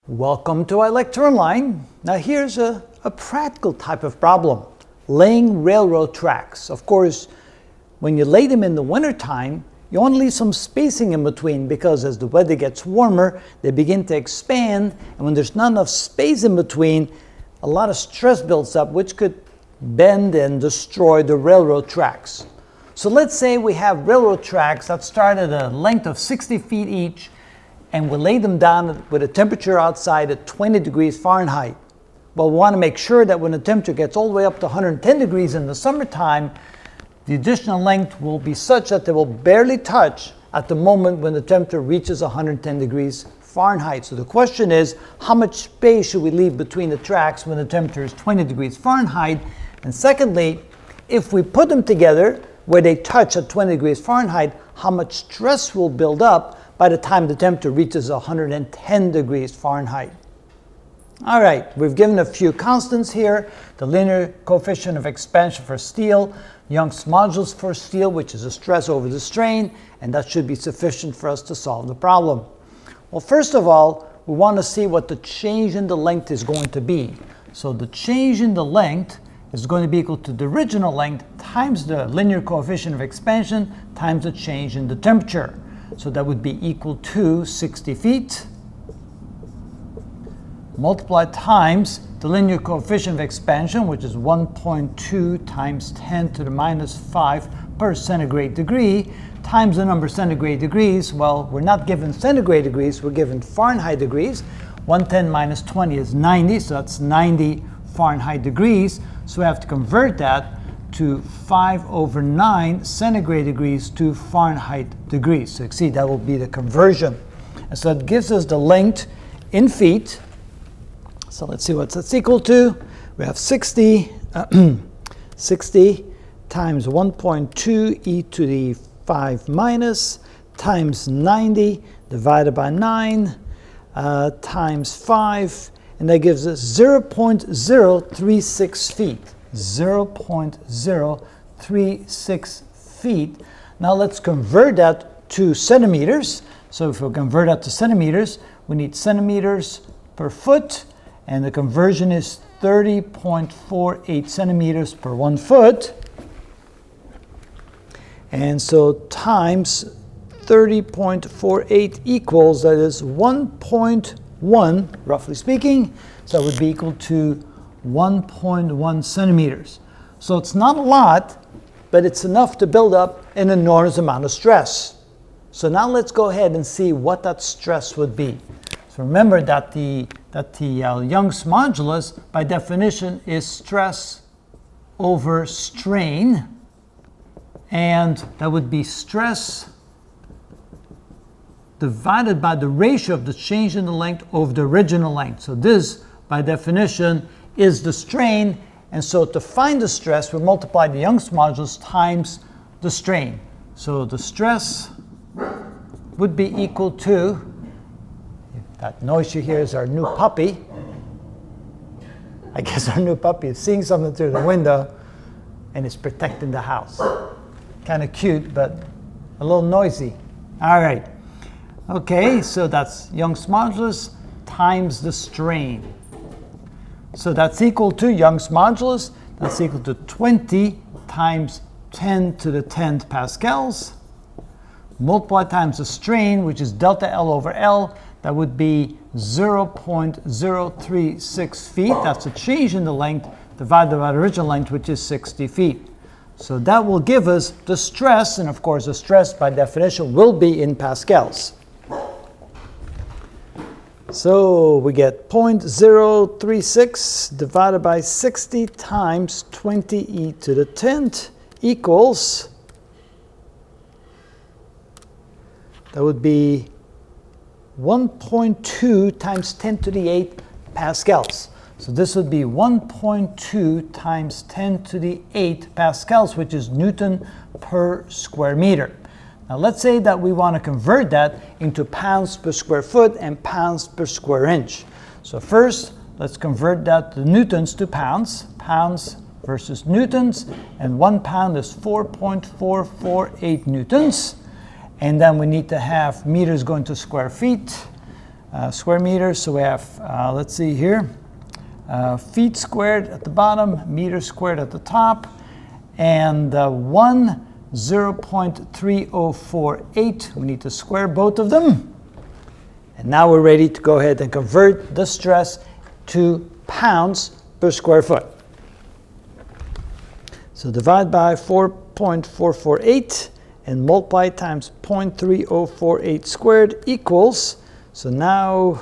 Welcome to iLectureOnline. Now here's a practical type of problem. Laying railroad tracks. Of course, when you lay them in the wintertime, you want to leave some spacing in between because as the weather gets warmer, they begin to expand, and when there's not enough space in between, a lot of stress builds up which could bend and destroy the railroad tracks. So let's say we have railroad tracks that start at a length of 60 feet each, and we lay them down with a temperature outside at 20 degrees Fahrenheit. Well, we want to make sure that when the temperature gets all the way up to 110 degrees in the summertime, the additional length will be such that they will barely touch at the moment when the temperature reaches 110 degrees Fahrenheit. So the question is, how much space should we leave between the tracks when the temperature is 20 degrees Fahrenheit? And secondly, if we put them together where they touch at 20 degrees Fahrenheit, how much stress will build up by the time the temperature reaches 110 degrees Fahrenheit. All right, we've given a few constants here. The linear coefficient of expansion for steel, Young's modulus for steel, which is the stress over the strain, and that should be sufficient for us to solve the problem. Well, first of all, we want to see what the change in the length is going to be. So the change in the length is going to be equal to the original length times the linear coefficient of expansion times the change in the temperature. So that would be equal to 60 feet multiplied times the linear coefficient of expansion, which is 1.2 times 10 to the minus 5 per centigrade degree, times the number of centigrade degrees. Well, we're not given centigrade degrees, we're given Fahrenheit degrees. 110 minus 20 is 90, so that's 90 Fahrenheit degrees. So we have to convert that to 5/9 centigrade degrees to Fahrenheit degrees. So you can see that will be the conversion. And so it gives us the length in feet. So let's see what that's equal to. We have 60 times 1.2 e to the 5 minus times 90 divided by 9 times 5, and that gives us 0.036 feet. 0.036 feet. Now let's convert that to centimeters. So if we convert that to centimeters, we need centimeters per foot, and the conversion is 30.48 centimeters per 1 foot. And so times 30.48 equals, that is 1.1, roughly speaking, so that would be equal to 1.1 centimeters. So it's not a lot, but it's enough to build up an enormous amount of stress. So now let's go ahead and see what that stress would be. So remember that the Young's modulus, by definition, is stress over strain, and that would be stress divided by the ratio of the change in the length over the original length. So this, by definition, is the strain, and so to find the stress, we multiply the Young's modulus times the strain. So the stress would be equal to, that noise you hear is our new puppy. I guess our new puppy is seeing something through the window and is protecting the house. Kind of cute, but a little noisy. All right. Okay, so that's Young's modulus times the strain. So that's equal to Young's modulus, that's equal to 20 times 10 to the 10th pascals, multiplied times the strain, which is delta L over L, that would be 0.036 feet. That's a change in the length divided by the original length, which is 60 feet. So that will give us the stress, and of course the stress by definition will be in pascals. So we get 0.036 divided by 60 times 20 e to the 10th equals, that would be 1.2 times 10 to the 8th pascals. So this would be 1.2 times 10 to the 8th pascals, which is Newton per square meter. Now let's say that we want to convert that into pounds per square foot and pounds per square inch. So first, let's convert that to newtons to pounds. Pounds versus newtons, and 1 pound is 4.448 newtons. And then we need to have meters going to square feet. square meters. So we have, let's see here, feet squared at the bottom, meters squared at the top, and 0.3048. We need to square both of them. And now we're ready to go ahead and convert the stress to pounds per square foot. So divide by 4.448 and multiply times 0.3048 squared equals, so now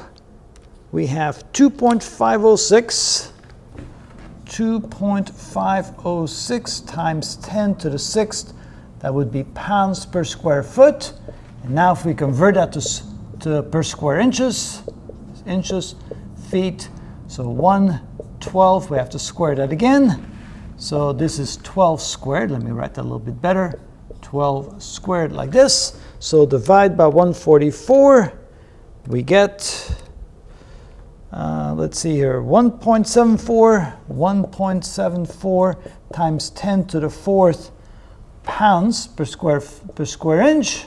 we have 2.506. 2.506 times 10 to the 6th, that would be pounds per square foot. And now if we convert that to per square inches, feet, so 112, we have to square that again. So this is 12 squared. Let me write that a little bit better. 12 squared like this. So divide by 144, we get, let's see here, 1.74 times 10 to the 4th pounds per square inch.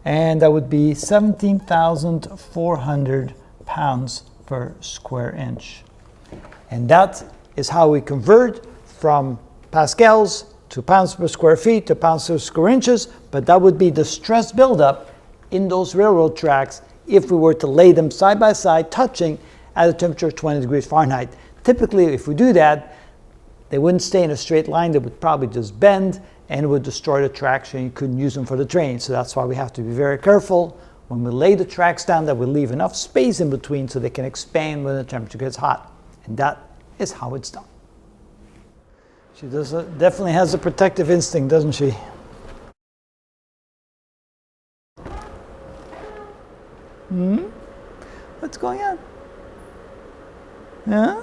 And that would be 17,400 pounds per square inch. And that is how we convert from pascals to pounds per square feet to pounds per square inches, but that would be the stress buildup in those railroad tracks if we were to lay them side by side, touching at a temperature of 20 degrees Fahrenheit. Typically, if we do that, they wouldn't stay in a straight line. They would probably just bend and it would destroy the tracks, and you couldn't use them for the train. So that's why we have to be very careful when we lay the tracks down that we leave enough space in between so they can expand when the temperature gets hot. And that is how it's done. She definitely has a protective instinct, doesn't she? What's going on? Huh?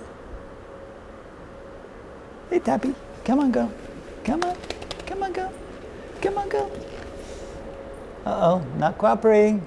Hey, Tappy, come on, go. Come on, come on, go. Come on, go. Uh-oh, not cooperating.